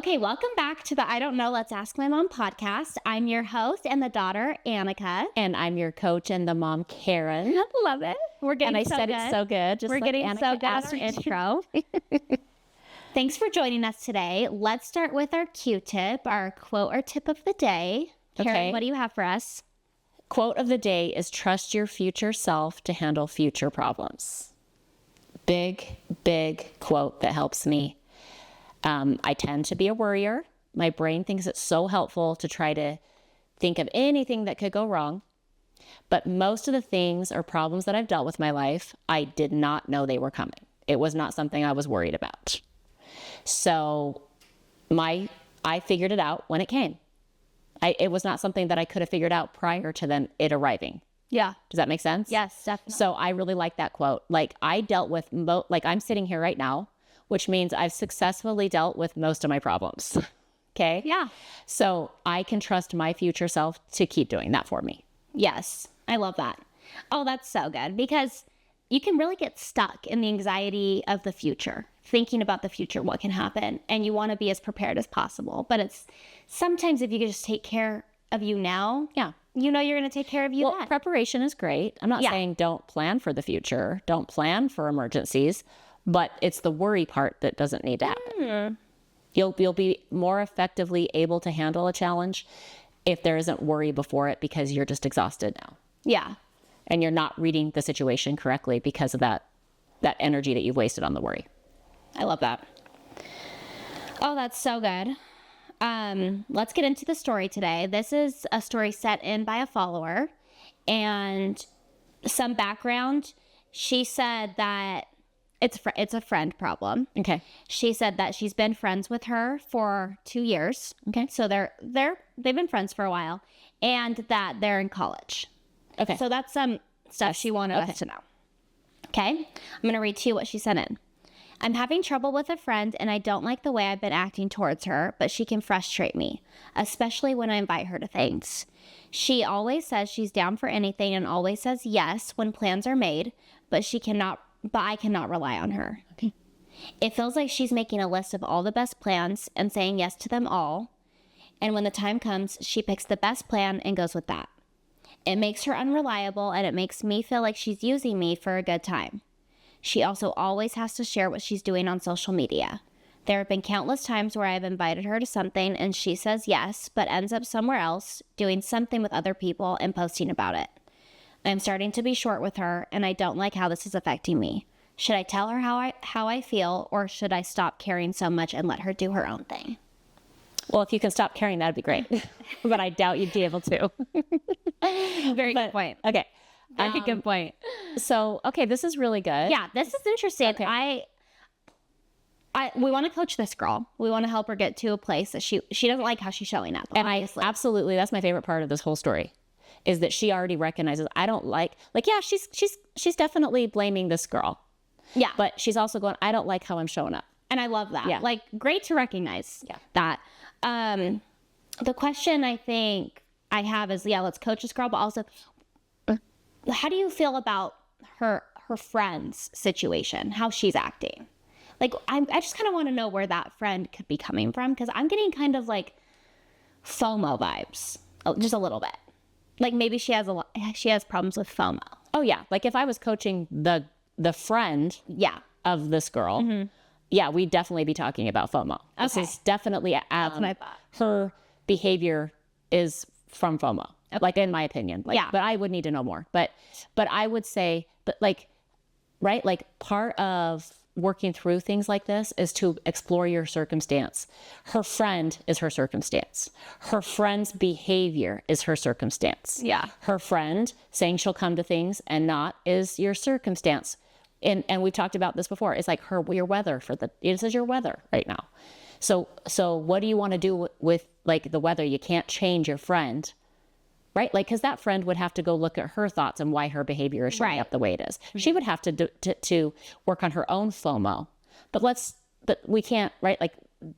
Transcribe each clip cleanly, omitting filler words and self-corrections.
Okay, welcome back to the I Don't Know, Let's Ask My Mom podcast. I'm your host and the daughter, Annika. And I'm your coach and the mom, Karen. Love it. We're getting and I so said good. It's so good. We're getting Annika so good at asked our me to. intro. Thanks for joining us today. Let's start with our Q-tip, our quote or tip of the day. Karen, Okay. what do you have for us? Quote of the day is trust your future self to handle future problems. Big, big quote that helps me. I tend to be a worrier. My brain thinks it's so helpful to try to think of anything that could go wrong. But most of the things or problems that I've dealt with in my life, I did not know they were coming. It was not something I was worried about. So I figured it out when it came. It was not something that I could have figured out prior to then it arriving. Yeah. Does that make sense? Yes, definitely. So I really like that quote. Like I dealt with, like I'm sitting here right now, which means I've successfully dealt with most of my problems. Okay? Yeah. So I can trust my future self to keep doing that for me. Yes, I love that. Oh, that's so good because you can really get stuck in the anxiety of the future, thinking about the future, what can happen, and you want to be as prepared as possible. But it's sometimes if you could just take care of you now, Yeah. you know you're going to take care of you Well, then. preparation is great. I'm not saying don't plan for the future, don't plan for emergencies, but it's the worry part that doesn't need to happen. You'll be more effectively able to handle a challenge if there isn't worry before it because you're just exhausted now. Yeah. And you're not reading the situation correctly because of that energy that you've wasted on the worry. I love that. Oh, that's so good. Let's get into the story today. This is a story set in by a follower, and some background. She said that it's a friend problem. Okay. She said that she's been friends with her for 2 years. Okay. So they've been friends for a while, and that they're in college. Okay. So that's some stuff she wanted us to know. Okay. I'm going to read to you what she sent in. I'm having trouble with a friend and I don't like the way I've been acting towards her, but she can frustrate me, especially when I invite her to things. She always says she's down for anything and always says yes when plans are made, but I cannot rely on her. Okay. It feels like she's making a list of all the best plans and saying yes to them all. And when the time comes, she picks the best plan and goes with that. It makes her unreliable and it makes me feel like she's using me for a good time. She also always has to share what she's doing on social media. There have been countless times where I've invited her to something and she says yes, but ends up somewhere else, doing something with other people and posting about it. I'm starting to be short with her and I don't like how this is affecting me. Should I tell her how I feel, or should I stop caring so much and let her do her own thing? Well, if you can stop caring, that'd be great. But I doubt you'd be able to. Very good point. Okay. Very good point. So, okay, this is really good. Yeah, this is interesting. Okay. We want to coach this girl. We want to help her get to a place that she doesn't like how she's showing up. And obviously. absolutely, that's my favorite part of this whole story, is that she already recognizes I don't like, yeah, she's definitely blaming this girl. Yeah. But she's also going, I don't like how I'm showing up. And I love that. Yeah. Like, great to recognize that. The question I think I have is, let's coach this girl, but also, how do you feel about her friend's situation, how she's acting? Like, I just kind of want to know where that friend could be coming from, because I'm getting kind of like FOMO vibes, just a little bit. Like maybe she has problems with FOMO. Oh yeah, like if I was coaching the friend of this girl, we'd definitely be talking about FOMO. This is definitely That's what I thought. Her behavior is from FOMO. Like in my opinion. Like, but I would need to know more. But I would say, like part of working through things like this is to explore your circumstance. Her friend is her circumstance. Her friend's behavior is her circumstance. Yeah. Her friend saying she'll come to things and not is your circumstance. And we've talked about this before. It's like your weather this is your weather right now. So what do you want to do with like the weather? You can't change your friend, right? Like, because that friend would have to go look at her thoughts and why her behavior is showing up the way it is. She would have to work on her own FOMO. But we can't, right? Like,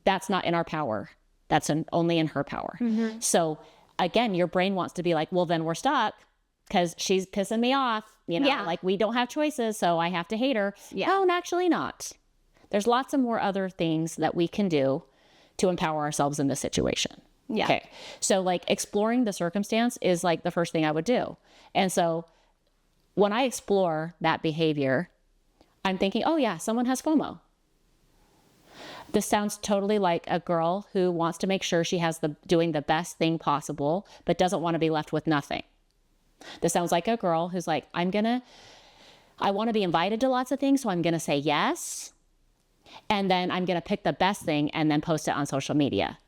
that's not in our power. That's only in her power. So again, your brain wants to be like, well, then we're stuck because she's pissing me off. Like we don't have choices, so I have to hate her. Yeah. No, actually not. There's lots of more other things that we can do to empower ourselves in this situation. Yeah. Okay. So like exploring the circumstance is like the first thing I would do. And so when I explore that behavior, I'm thinking, oh yeah, someone has FOMO. This sounds totally like a girl who wants to make sure she has doing the best thing possible, but doesn't want to be left with nothing. This sounds like a girl who's like, I want to be invited to lots of things, so I'm going to say yes. And then I'm going to pick the best thing and then post it on social media.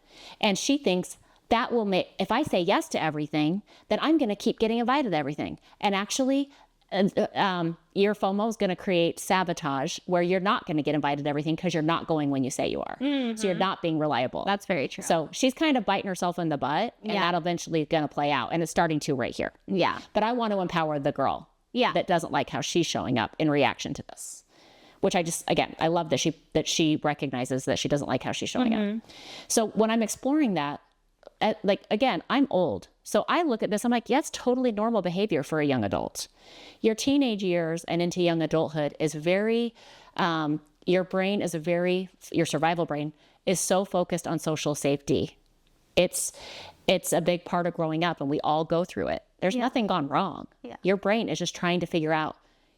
And she thinks that will make, if I say yes to everything, then I'm going to keep getting invited to everything. And actually, your FOMO is going to create sabotage where you're not going to get invited to everything because you're not going when you say you are. So you're not being reliable. That's very true. So she's kind of biting herself in the butt, and that eventually is going to play out. And it's starting to right here. Yeah. But I want to empower the girl that doesn't like how she's showing up in reaction to this. Which I love that she recognizes that she doesn't like how she's showing up. So when I'm exploring that, again, I'm old. So I look at this, I'm like, yeah, it's totally normal behavior for a young adult. Your teenage years and into young adulthood is very, your survival brain is so focused on social safety. It's a big part of growing up, and we all go through it. There's nothing gone wrong. Yeah. Your brain is just trying to figure out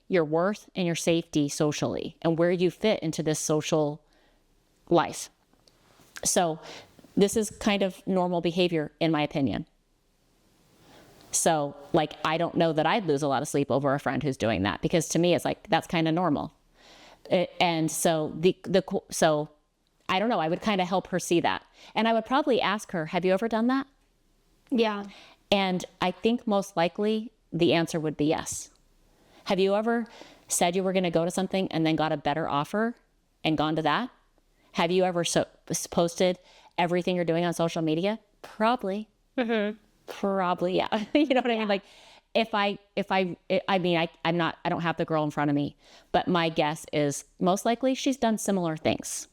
your worth and your safety socially and where you fit into this social life. So this is kind of normal behavior, in my opinion. So like, I don't know that I'd lose a lot of sleep over a friend who's doing that, because to me, it's like, that's kind of normal. And so so I don't know, I would kind of help her see that. And I would probably ask her, have you ever done that? Yeah. And I think most likely the answer would be yes. Have you ever said you were going to go to something and then got a better offer and gone to that? Have you ever posted everything you're doing on social media? Probably. Probably, yeah. You know what I mean? Like, I don't have the girl in front of me, but my guess is most likely she's done similar things.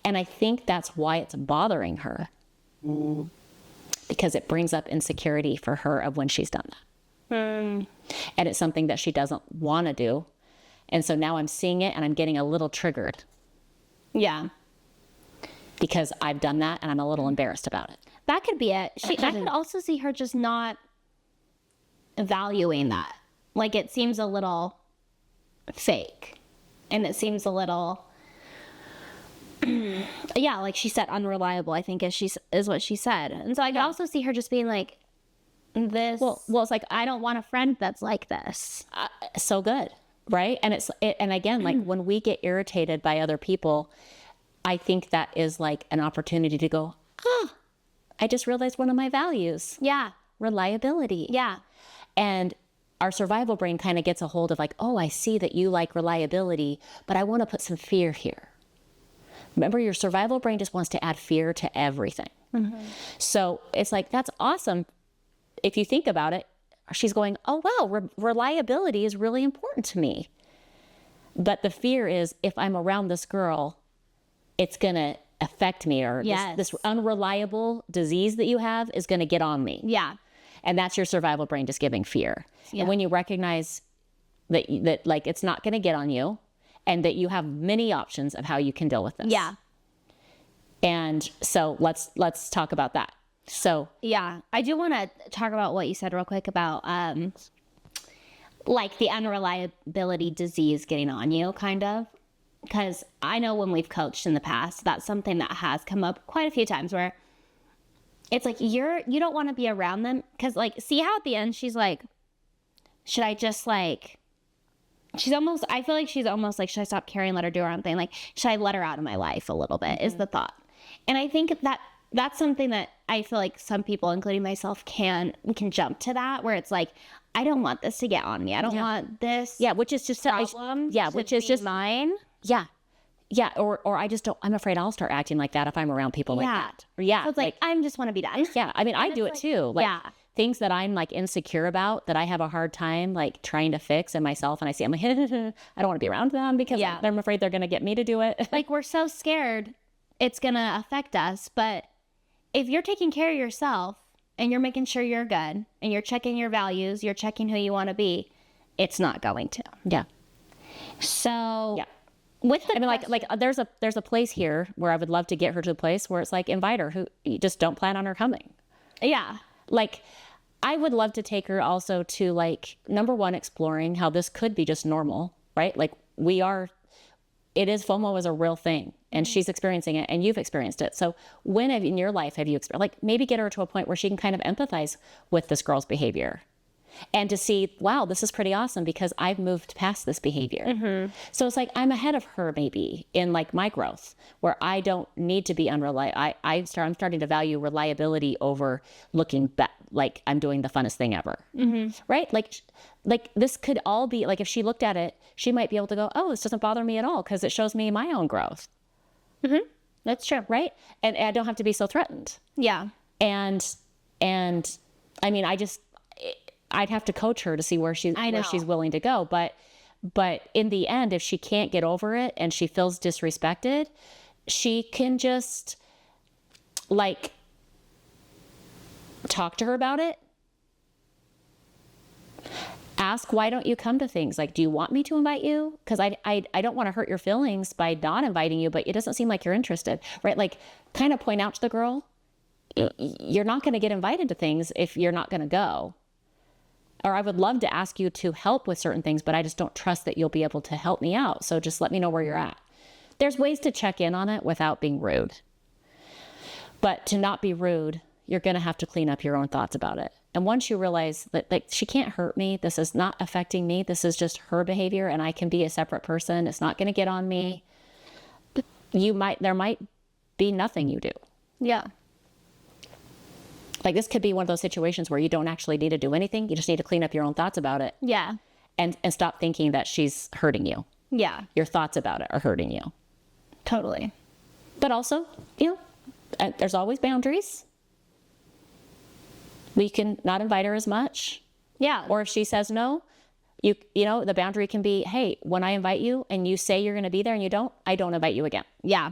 And I think that's why it's bothering her. Because it brings up insecurity for her of when she's done that. And it's something that she doesn't want to do. And so now I'm seeing it and I'm getting a little triggered. Yeah. Because I've done that and I'm a little embarrassed about it. That could be it. I could also see her just not valuing that. Like, it seems a little fake. And it seems a little, yeah, like she said, unreliable, I think is what she said. And so I could also see her just being like, this. Well, it's like, I don't want a friend that's like this. So good, right? And and again, like when we get irritated by other people, I think that is like an opportunity to go, I just realized one of my values. Yeah. Reliability. Yeah. And our survival brain kind of gets a hold of like, oh, I see that you like reliability, but I want to put some fear here. Remember, your survival brain just wants to add fear to everything. So it's like, that's awesome. If you think about it, she's going, oh, wow, reliability is really important to me. But the fear is, if I'm around this girl, it's going to affect me, or this unreliable disease that you have is going to get on me. Yeah. And that's your survival brain just giving fear. Yeah. And when you recognize that like it's not going to get on you, and that you have many options of how you can deal with this. Yeah. And so let's talk about that. So yeah, I do want to talk about what you said real quick about like the unreliability disease getting on you, kind of. Because I know when we've coached in the past, that's something that has come up quite a few times, where it's like you don't want to be around them. Because like, see how at the end she's like, should I just like, I feel like she's almost like, should I stop caring, let her do her own thing? Like, should I let her out of my life a little bit, is the thought. And I think that's something that I feel like some people, including myself, can jump to that, where it's like, I don't want this to get on me. I don't want this. Yeah, which is just problem. Which is just mine. Yeah. Yeah. Or I just don't, I'm afraid I'll start acting like that if I'm around people like that. Or, so it's like, I just want to be done. Yeah. I mean, I do it too. Like things that I'm like insecure about, that I have a hard time like trying to fix in myself. And I see, I'm like, I don't want to be around them because I'm afraid they're going to get me to do it. Like, we're so scared it's going to affect us. But if you're taking care of yourself and you're making sure you're good and you're checking your values, you're checking who you want to be, it's not going to. Yeah. So With the I mean, like there's a place here where I would love to get her to the place where it's like, invite her, who you just don't plan on her coming. yeah. Like, I would love to take her also to, like, number one, exploring how this could be just normal, right? Like, FOMO is a real thing, and she's experiencing it, and you've experienced it. So when in your life have you experienced, like, maybe get her to a point where she can kind of empathize with this girl's behavior and to see, wow, this is pretty awesome because I've moved past this behavior. So it's like, I'm ahead of her maybe in, like, my growth, where I don't need to be unreliable. I'm starting to value reliability over looking back, like I'm doing the funnest thing ever. Right? Like this could all be, like, if she looked at it, she might be able to go, oh, this doesn't bother me at all because it shows me my own growth. That's true. Right? And I don't have to be so threatened. Yeah. And I mean, I'd have to coach her to see where she's willing to go. But in the end, if she can't get over it and she feels disrespected, she can just, like, talk to her about it. Ask, why don't you come to things? Like, do you want me to invite you? Because I don't want to hurt your feelings by not inviting you, but it doesn't seem like you're interested, right? Like, kind of point out to the girl, you're not going to get invited to things if you're not going to go. Or I would love to ask you to help with certain things, but I just don't trust that you'll be able to help me out. So just let me know where you're at. There's ways to check in on it without being rude. But to not be rude, you're going to have to clean up your own thoughts about it. And once you realize that, like, she can't hurt me, this is not affecting me, this is just her behavior, and I can be a separate person, it's not going to get on me, there might be nothing you do. Yeah. Like, this could be one of those situations where you don't actually need to do anything. You just need to clean up your own thoughts about it. Yeah. And stop thinking that she's hurting you. Yeah. Your thoughts about it are hurting you. Totally. But also, there's always boundaries. We can not invite her as much. Yeah. Or if she says no, the boundary can be, hey, when I invite you and you say you're going to be there and you don't, I don't invite you again. Yeah.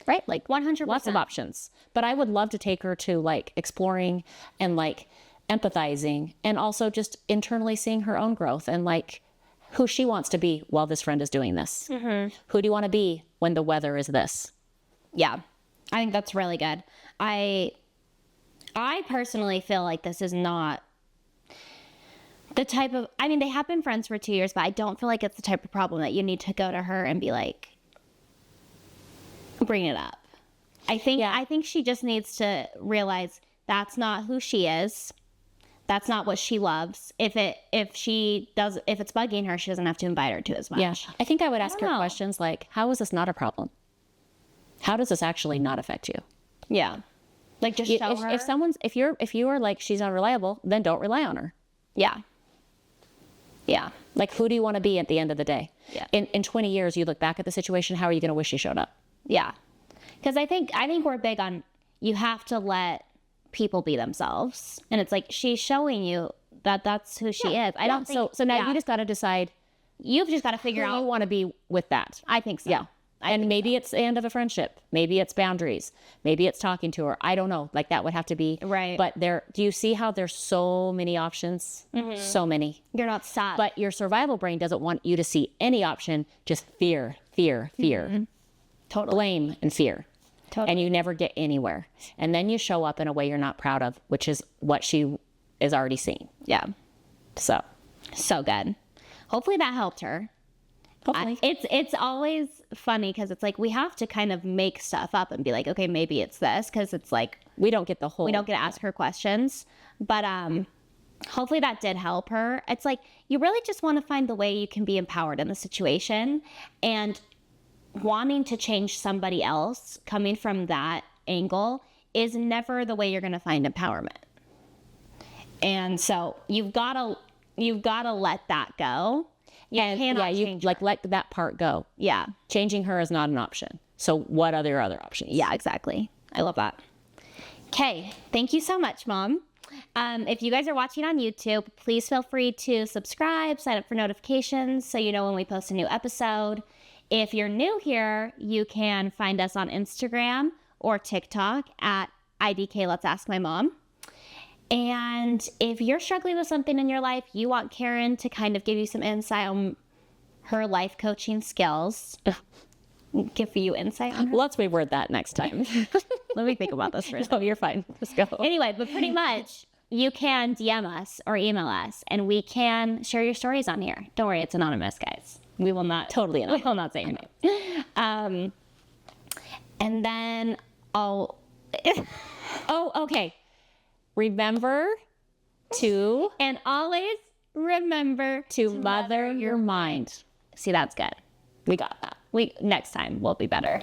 Right? Like, 100%. Lots of options. But I would love to take her to, like, exploring and, like, empathizing and also just internally seeing her own growth and, like, who she wants to be while this friend is doing this. Who do you want to be when the weather is this? Yeah. I think that's really good. I personally feel like this is not the type of, I mean, they have been friends for 2 years, but I don't feel like it's the type of problem that you need to go to her and be like, bring it up. I think she just needs to realize that's not who she is. That's not what she loves. If it's bugging her, she doesn't have to invite her to as much. Yeah. I think I would ask her questions like, how is this not a problem? How does this actually not affect you? Yeah. Like, just show her. If you are like, she's unreliable, then don't rely on her. Yeah. Yeah. Like, who do you want to be at the end of the day? Yeah. In 20 years, you look back at the situation, how are you going to wish you showed up? Yeah. Because I think we're big on, you have to let people be themselves. And it's like, she's showing you that that's who she is. I don't think. So now you just got to decide. You've just got to figure out. You want to be with that. I think so. Yeah. And maybe it's the end of a friendship. Maybe it's boundaries. Maybe it's talking to her. I don't know. Like, that would have to be. Right. But do you see how there's so many options? So many. You're not sad. But your survival brain doesn't want you to see any option, just fear, fear, fear. Totally. Blame and fear. Totally. And you never get anywhere. And then you show up in a way you're not proud of, which is what she is already seeing. Yeah. So good. Hopefully that helped her. Hopefully. It's always funny because it's like we have to kind of make stuff up and be like, okay, maybe it's this, because it's like we don't get to ask her questions. But hopefully that did help her. It's like you really just want to find the way you can be empowered in the situation, and wanting to change somebody else coming from that angle is never the way you're going to find empowerment. And so you've got to let that go. You cannot change her. Let that part go. Yeah. Changing her is not an option. So what are other options? Yeah, exactly. I love that. Okay. Thank you so much, Mom. If you guys are watching on YouTube, please feel free to subscribe, sign up for notifications so you know when we post a new episode. If you're new here, you can find us on Instagram or TikTok at IDK Let's Ask My Mom. And if you're struggling with something in your life, you want Karen to kind of give you some insight on her life coaching skills, give you insight on her? Let's reword that next time. Let me think about this for a No, second. you're fine. Just go. Anyway, but pretty much you can DM us or email us and we can share your stories on here. Don't worry, it's anonymous, guys. We will not Totally we will not say your name. And then oh, okay. Remember to And always remember to mother your mind. See, that's good. We got that. Next time will be better.